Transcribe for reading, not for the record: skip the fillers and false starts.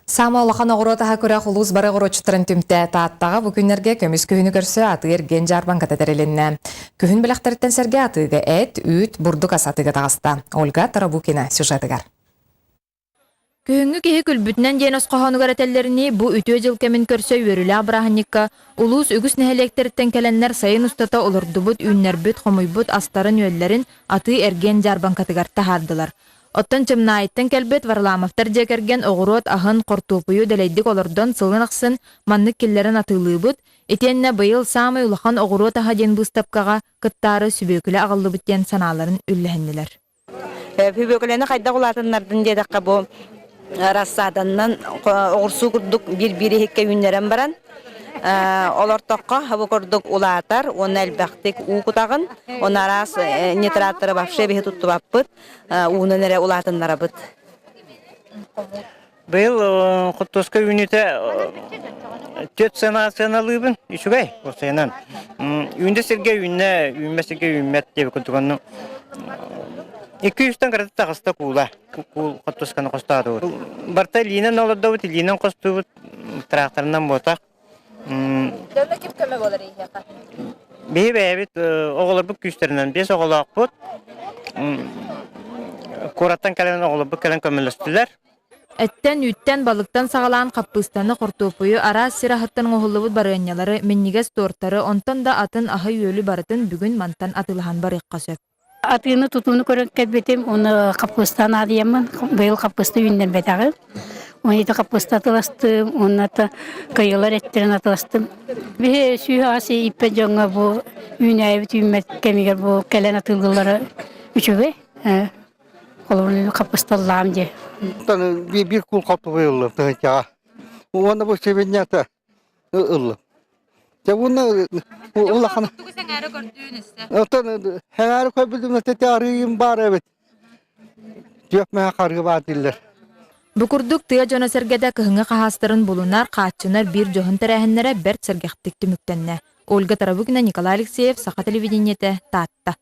Сама олахан оғыротаға көрі құлуыз бары ғырочыттырын түмті тааттаға бұ күнерге көміз күйіні көрсі атығыр ген жарбан кататереленне. Күйін біліқтіріттен сәрге атығы әт, үт, бұрдық асатығы тағыста. Ольга Тарабукина сюжетігер. Күйінгі кейі күлбүтінен ден осқағаны көрәтелеріні бұ үтө жыл кемін көрсі өрілі абырағанникка, улуыз үгіс нәхелектеріттен кәләнлер сайын ұстата олырдыбыт, үннербіт, қомойбыт, астарын өллерін аты әрген жарбан катығарта хардылар. Оттан чымна айттан кәлбет варламафтар жекерген оғырот ахын қортупыю дәлейдік олырдан сылын ақсын маннық келлерін атылыбыт, етенне бұйыл самай улахан оғырот аға ден бұстапқаға кыттары сүбекілі ағылыбыттен саналарын үлләхенділер. Бүбекілені қайда құлатынлардың дедіққа бұл рассаданнан оғырсу күрдік бір-бірі хекке үннерен баран. Олар тоққа хабы көрдік улатар, оны әлбәқтік уқытағын, оны арас нитраттары бапшы бейі тұтты баппыт, уғынан әрі улатынлары бұд. Бұл құттысқа үйнеті төт сеналыбын, үшігай осыянан. Үйінді сірге үйінне, үйінмесіге үйінмет деп күндігінің 200-тен қарады тағыста кула, құттысқаны қостады бұд. Барта линен олырда бұд, линен қосты бұд, тракторынан бұтақ. Дәлі кеп көмі болар ейхеқа? Бейі бәйбет оғылыр бұк күштерінен 5 оғылы ақ бұд. Қораттан кәлен оғылыр бұк кәлен көмілістілер. Әттен, үттен, балықтан сағалаған қаппыстаны қортопойы ара сирахаттан оғылыбыт барыянялары, меннигес торттары, онтан да атын ахай өлі барытын бүгін мантан атылған бар иққа сөп. Атыны тұтуыны көрін кәтбетім, оны қаппыстан адиямын, бұл қаппысты үйінден бәтағы. Оны да қаппысты атыластым, оны да қайылар әттерін атыластым. Бе сүйі асы иппен жоңға бұл үйін әйбіт үйінмет кәмегер бұл кәлен атылғылары үшігі. Олар қаппысты аллағым де. Bir kul kapı koyulur tıhıca. Ona bu sevinçte ıllı. Ya bunu Allah'ın. Otan her koybildim de arayayım var evet. Jöpmeye kargı badiller. Bukurduk tıya jona sergede kıhınga kahastırın bulunar, kaççınar bir johun terəhenlere bert sergektik tümüktenne. Olga Tarabukina, Nikolay Alekseyev, Saha Televideniyete, Tatta.